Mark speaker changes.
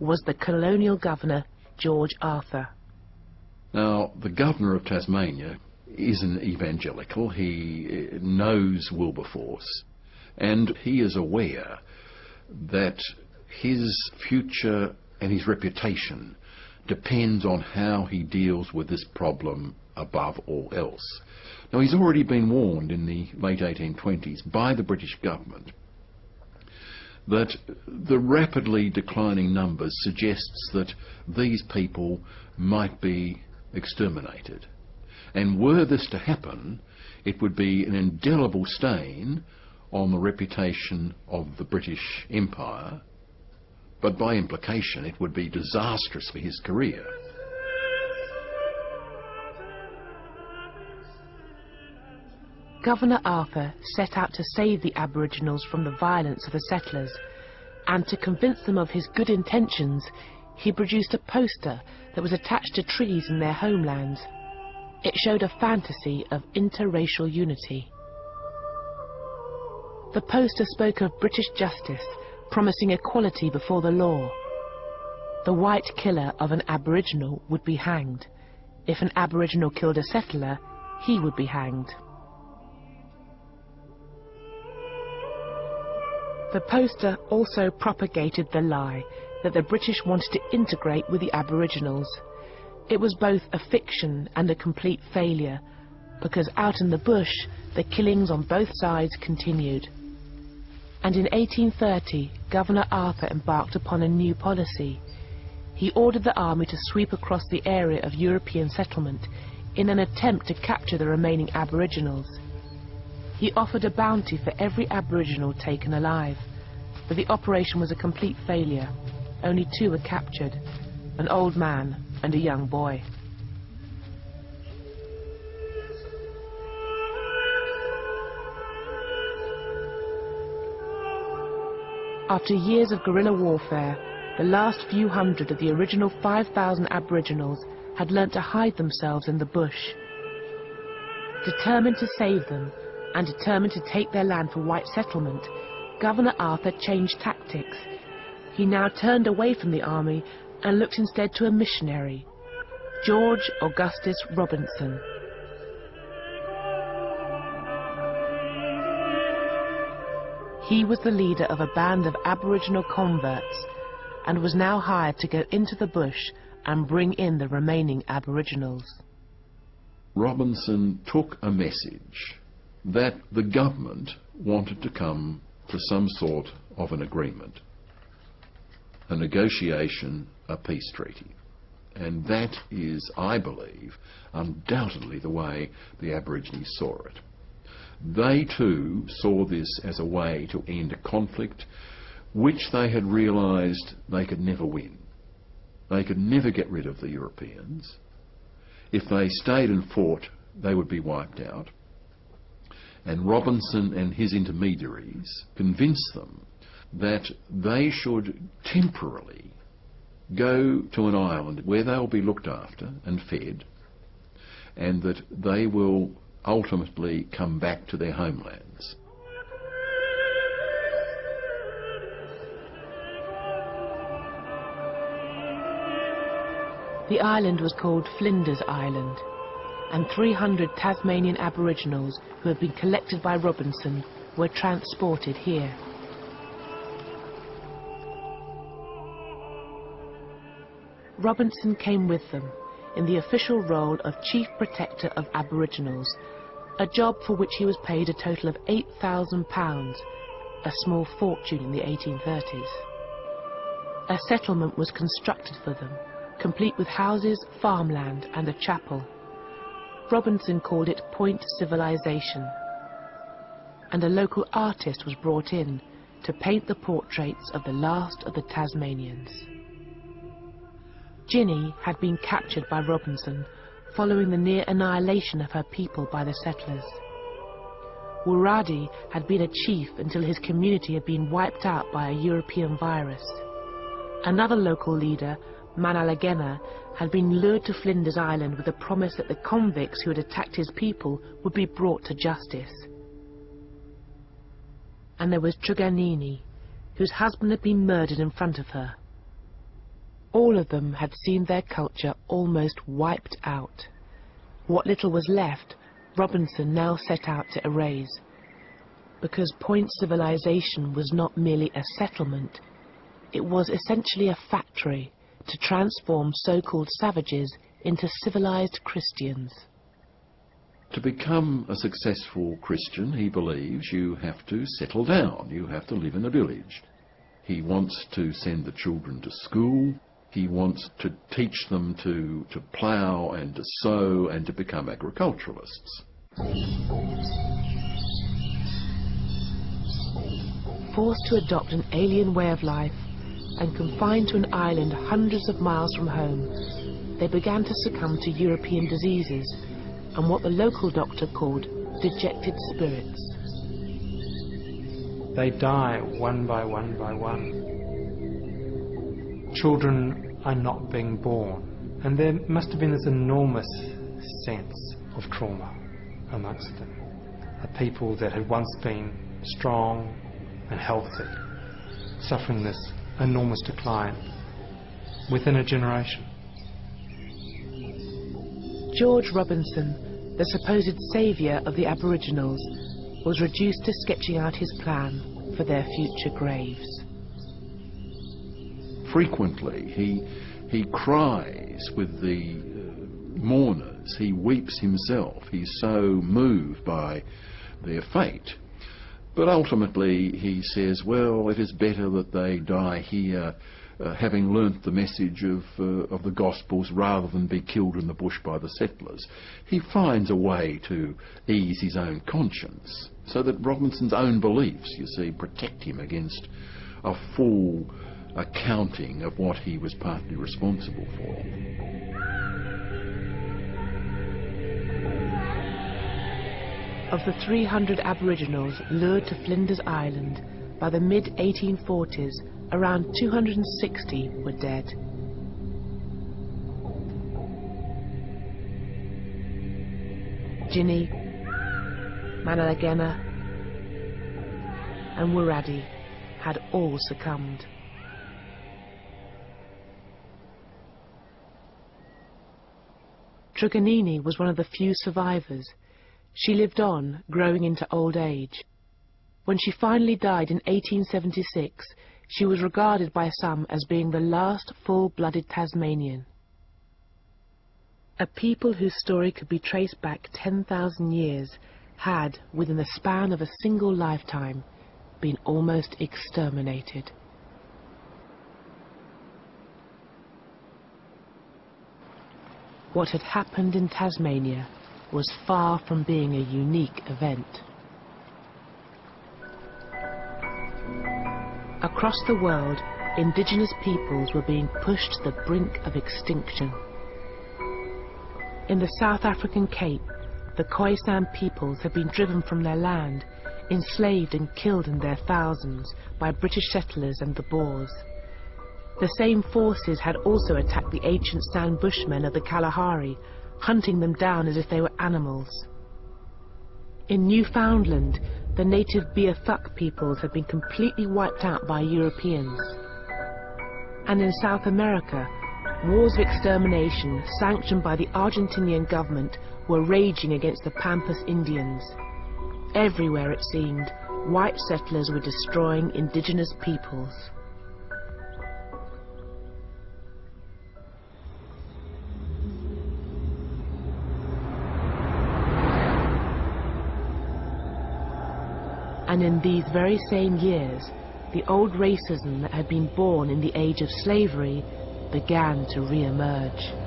Speaker 1: was the colonial governor George Arthur.
Speaker 2: Now, the governor of Tasmania is an evangelical. He knows Wilberforce, and he is aware that his future and his reputation depends on how he deals with this problem above all else. Now, he's already been warned in the late 1820s by the British government that the rapidly declining numbers suggests that these people might be exterminated. And were this to happen, it would be an indelible stain on the reputation of the British Empire, but by implication it would be disastrous for his career.
Speaker 1: Governor Arthur set out to save the Aboriginals from the violence of the settlers, and to convince them of his good intentions, he produced a poster that was attached to trees in their homelands. It showed a fantasy of interracial unity. The poster spoke of British justice, promising equality before the law. The white killer of an Aboriginal would be hanged. If an Aboriginal killed a settler, he would be hanged. The poster also propagated the lie that the British wanted to integrate with the Aboriginals. It was both a fiction and a complete failure, because out in the bush, the killings on both sides continued. And in 1830, Governor Arthur embarked upon a new policy. He ordered the army to sweep across the area of European settlement in an attempt to capture the remaining Aboriginals. He offered a bounty for every Aboriginal taken alive, but the operation was a complete failure. Only 2 were captured, an old man and a young boy. After years of guerrilla warfare, the last few hundred of the original 5,000 Aboriginals had learnt to hide themselves in the bush. Determined to save them, and determined to take their land for white settlement, Governor Arthur changed tactics. He now turned away from the army and looked instead to a missionary, George Augustus Robinson. He was the leader of a band of Aboriginal converts and was now hired to go into the bush and bring in the remaining Aboriginals.
Speaker 2: Robinson took a message that the government wanted to come to some sort of an agreement, a negotiation, a peace treaty. And that is, I believe, undoubtedly the way the Aborigines saw it. They too saw this as a way to end a conflict which they had realised they could never win. They could never get rid of the Europeans. If they stayed and fought, they would be wiped out. And Robinson and his intermediaries convinced them that they should temporarily go to an island where they'll be looked after and fed, and that they will ultimately come back to their homelands.
Speaker 1: The island was called Flinders Island, and 300 Tasmanian Aboriginals who had been collected by Robinson were transported here. Robinson came with them in the official role of Chief Protector of Aboriginals, a job for which he was paid a total of £8,000, a small fortune in the 1830s. A settlement was constructed for them, complete with houses, farmland and a chapel. Robinson called it Point Civilization, and a local artist was brought in to paint the portraits of the last of the Tasmanians. Ginny had been captured by Robinson following the near annihilation of her people by the settlers. Wuradi had been a chief until his community had been wiped out by a European virus. Another local leader, Manalagena, had been lured to Flinders Island with the promise that the convicts who had attacked his people would be brought to justice. And there was Truganini, whose husband had been murdered in front of her. all of them had seen their culture almost wiped out. What little was left, Robinson now set out to erase, because Point civilization was not merely a settlement, it was essentially a factory to transform so-called savages into civilized Christians.
Speaker 2: To become a successful Christian, he believes, you have to settle down, you have to live in a village. He wants to send the children to school, he wants to teach them to plough and to sow and to become agriculturalists.
Speaker 1: Forced to adopt an alien way of life and confined to an island hundreds of miles from home, they began to succumb to European diseases and what the local doctor called dejected spirits.
Speaker 3: They die one by one by one. Children are not being born, and there must have been this enormous sense of trauma amongst them. A people that had once been strong and healthy, suffering this enormous decline within a generation.
Speaker 1: George Robinson, the supposed saviour of the Aboriginals, was reduced to sketching out his plan for their future graves.
Speaker 2: Frequently he cries with the mourners, he weeps himself, he's so moved by their fate. But ultimately he says, well, it is better that they die here having learnt the message of the Gospels rather than be killed in the bush by the settlers. He finds a way to ease his own conscience so that Robinson's own beliefs, you see, protect him against a full accounting of what he was partly responsible for.
Speaker 1: Of the 300 Aboriginals lured to Flinders Island, by the mid-1840s, around 260 were dead. Ginny, Manalagena and Wiradi had all succumbed. Truganini was one of the few survivors. She lived on, growing into old age. When she finally died in 1876, she was regarded by some as being the last full-blooded Tasmanian. A people whose story could be traced back 10,000 years had, within the span of a single lifetime, been almost exterminated. What had happened in Tasmania was far from being a unique event. Across the world, indigenous peoples were being pushed to the brink of extinction. In the South African Cape, the Khoisan peoples had been driven from their land, enslaved and killed in their thousands by British settlers and the Boers. The same forces had also attacked the ancient San Bushmen of the Kalahari, hunting them down as if they were animals. In Newfoundland, the native Beothuk peoples had been completely wiped out by Europeans. And in South America, wars of extermination sanctioned by the Argentinian government were raging against the Pampas Indians. Everywhere, it seemed, white settlers were destroying indigenous peoples. And in these very same years, the old racism that had been born in the age of slavery began to re-emerge.